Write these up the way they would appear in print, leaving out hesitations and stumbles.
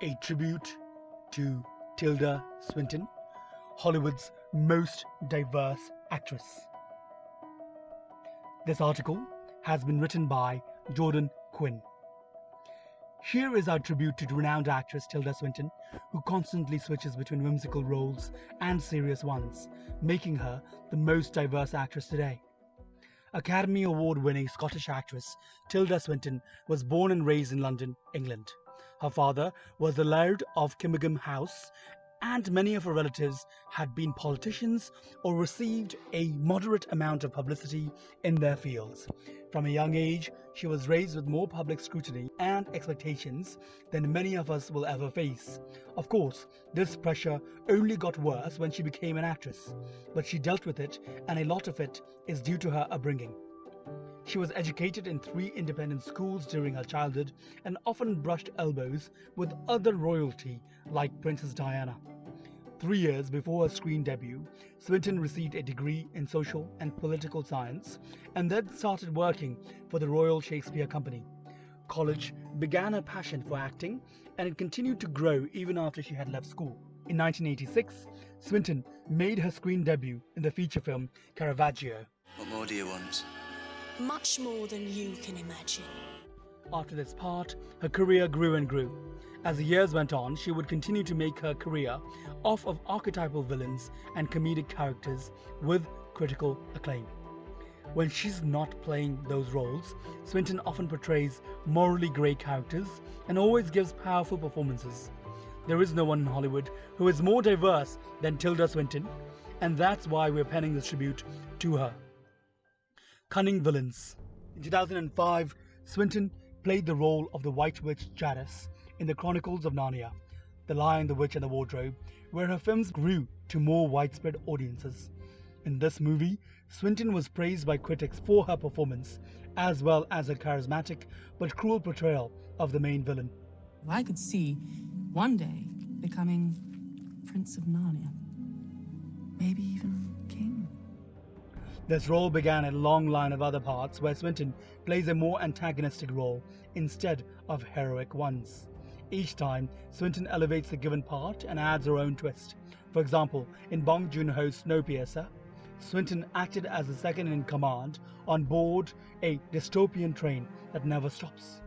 A tribute to Tilda Swinton, Hollywood's most diverse actress. This article has been written by Jordan Quinn. Here is our tribute to renowned actress Tilda Swinton, who constantly switches between whimsical roles and serious ones, making her the most diverse actress today. Academy Award-winning Scottish actress Tilda Swinton was born and raised in London, England. Her father was the Laird of Kimmerghame House, and many of her relatives had been politicians or received a moderate amount of publicity in their fields. From a young age, she was raised with more public scrutiny and expectations than many of us will ever face. Of course, this pressure only got worse when she became an actress, but she dealt with it, and a lot of it is due to her upbringing. She was educated in 3 independent schools during her childhood and often brushed elbows with other royalty like Princess Diana. 3 years before her screen debut, Swinton received a degree in social and political science and then started working for the Royal Shakespeare Company. College began her passion for acting, and it continued to grow even after she had left school. In 1986, Swinton made her screen debut in the feature film Caravaggio. What more do you want? Much more than you can imagine. After this part, her career grew and grew. As the years went on, she would continue to make her career off of archetypal villains and comedic characters with critical acclaim. When she's not playing those roles, Swinton often portrays morally grey characters and always gives powerful performances. There is no one in Hollywood who is more diverse than Tilda Swinton, and that's why we're penning this tribute to her. Cunning villains. In 2005, Swinton played the role of the White Witch Jadis in the Chronicles of Narnia, The Lion, the Witch and the Wardrobe, where her films grew to more widespread audiences. In this movie, Swinton was praised by critics for her performance, as well as her charismatic but cruel portrayal of the main villain. I could see one day becoming Prince of Narnia, maybe even King. This role began a long line of other parts where Swinton plays a more antagonistic role instead of heroic ones. Each time, Swinton elevates the given part and adds her own twist. For example, in Bong Joon-Ho's Snowpiercer, Swinton acted as the second-in-command on board a dystopian train that never stops.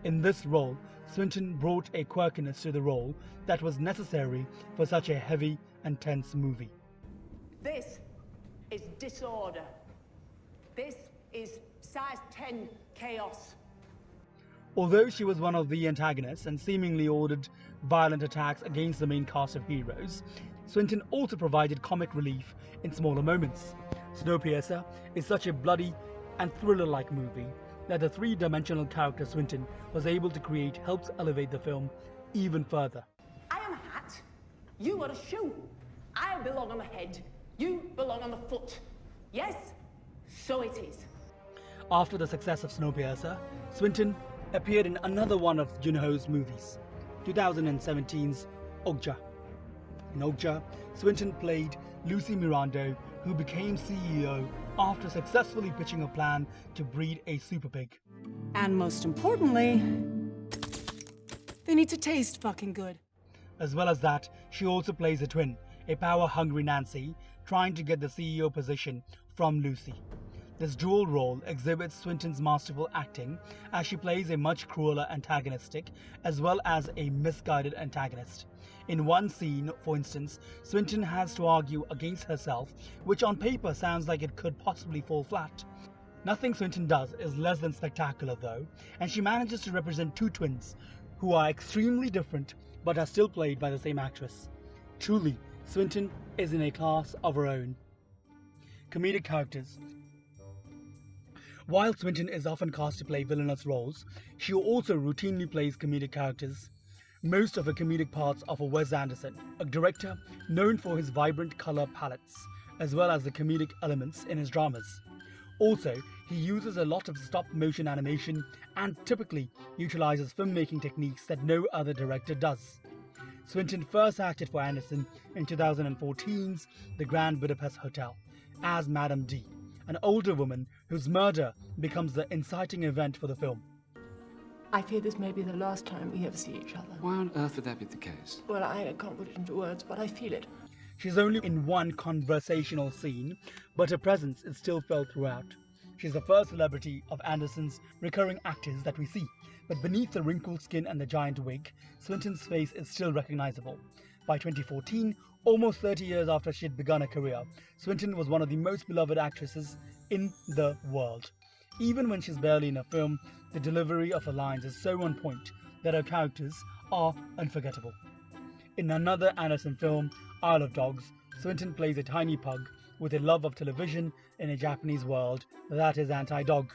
In this role, Swinton brought a quirkiness to the role that was necessary for such a heavy and tense movie. This is disorder. This is size 10 chaos. Although she was one of the antagonists and seemingly ordered violent attacks against the main cast of heroes, Swinton also provided comic relief in smaller moments. Snowpiercer is such a bloody and thriller-like movie that the 3-dimensional character Swinton was able to create helps elevate the film even further. I am a hat, you are a shoe. I belong on the head, you belong on the foot. Yes, so it is. After the success of Snowpiercer, Swinton appeared in another one of Joon-Ho's movies, 2017's Okja. In Okja, Swinton played Lucy Mirando, who became CEO after successfully pitching a plan to breed a super pig. And most importantly, they need to taste fucking good. As well as that, she also plays a twin, a power-hungry Nancy, trying to get the CEO position from Lucy. This dual role exhibits Swinton's masterful acting as she plays a much crueler antagonistic as well as a misguided antagonist. In one scene, for instance, Swinton has to argue against herself, which on paper sounds like it could possibly fall flat. Nothing Swinton does is less than spectacular though, and she manages to represent 2 twins who are extremely different but are still played by the same actress. Truly, Swinton is in a class of her own. Comedic characters. While Swinton is often cast to play villainous roles, she also routinely plays comedic characters. most of her comedic parts are for Wes Anderson, a director known for his vibrant color palettes, as well as the comedic elements in his dramas. Also, he uses a lot of stop-motion animation and typically utilizes filmmaking techniques that no other director does. Swinton first acted for Anderson in 2014's The Grand Budapest Hotel as Madame D, an older woman whose murder becomes the inciting event for the film. I fear this may be the last time we ever see each other. Why on earth would that be the case? Well, I can't put it into words, but I feel it. She's only in one conversational scene, but her presence is still felt throughout. She's the first celebrity of Anderson's recurring actors that we see, but beneath the wrinkled skin and the giant wig, Swinton's face is still recognizable. By 2014, almost 30 years after she had begun her career, Swinton was one of the most beloved actresses in the world. Even when she's barely in a film, the delivery of her lines is so on point that her characters are unforgettable. In another Anderson film, Isle of Dogs, Swinton plays a tiny pug with a love of television in a Japanese world that is anti-dog.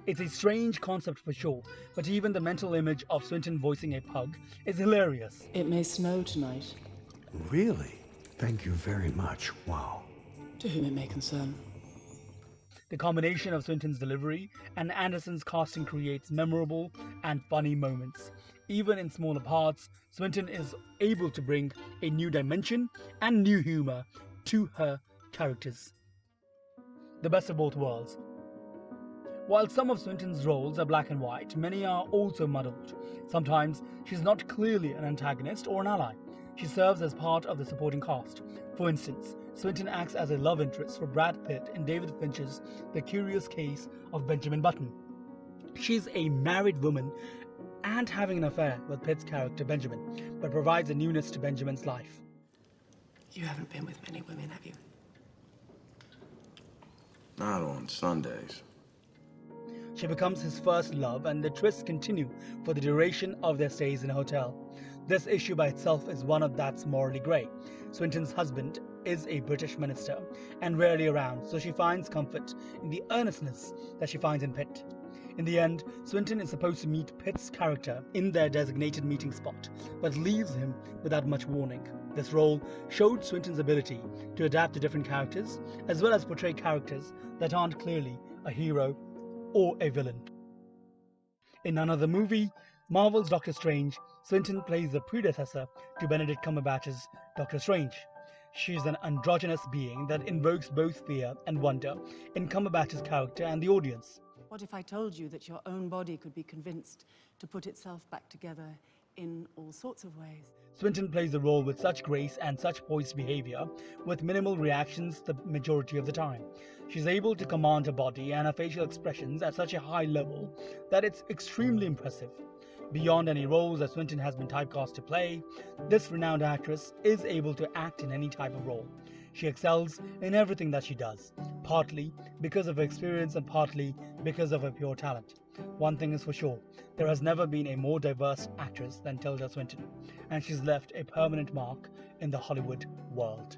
It's a strange concept for sure, but even the mental image of Swinton voicing a pug is hilarious. It may snow tonight. Really? Thank you very much. Wow. To whom it may concern. The combination of Swinton's delivery and Anderson's casting creates memorable and funny moments. Even in smaller parts, Swinton is able to bring a new dimension and new humor to her characters. The best of both worlds. While some of Swinton's roles are black and white, many are also muddled. Sometimes she's not clearly an antagonist or an ally. She serves as part of the supporting cast. For instance, Swinton acts as a love interest for Brad Pitt in David Fincher's The Curious Case of Benjamin Button. She's a married woman and having an affair with Pitt's character Benjamin, but provides a newness to Benjamin's life. You haven't been with many women, have you? Not on Sundays. She becomes his first love, and the twists continue for the duration of their stays in a hotel. This issue by itself is one of that's morally grey. Swinton's husband is a British minister and rarely around, so she finds comfort in the earnestness that she finds in Pitt. In the end, Swinton is supposed to meet Pitt's character in their designated meeting spot, but leaves him without much warning. This role showed Swinton's ability to adapt to different characters, as well as portray characters that aren't clearly a hero or a villain. In another movie, Marvel's Doctor Strange, Swinton plays the predecessor to Benedict Cumberbatch's Doctor Strange. She's an androgynous being that invokes both fear and wonder in Cumberbatch's character and the audience. What if I told you that your own body could be convinced to put itself back together in all sorts of ways? Swinton plays the role with such grace and such poised behavior, with minimal reactions the majority of the time. She's able to command her body and her facial expressions at such a high level that it's extremely impressive. Beyond any roles that Swinton has been typecast to play, this renowned actress is able to act in any type of role. She excels in everything that she does, partly because of her experience and partly because of her pure talent. One thing is for sure, there has never been a more diverse actress than Tilda Swinton, and she's left a permanent mark in the Hollywood world.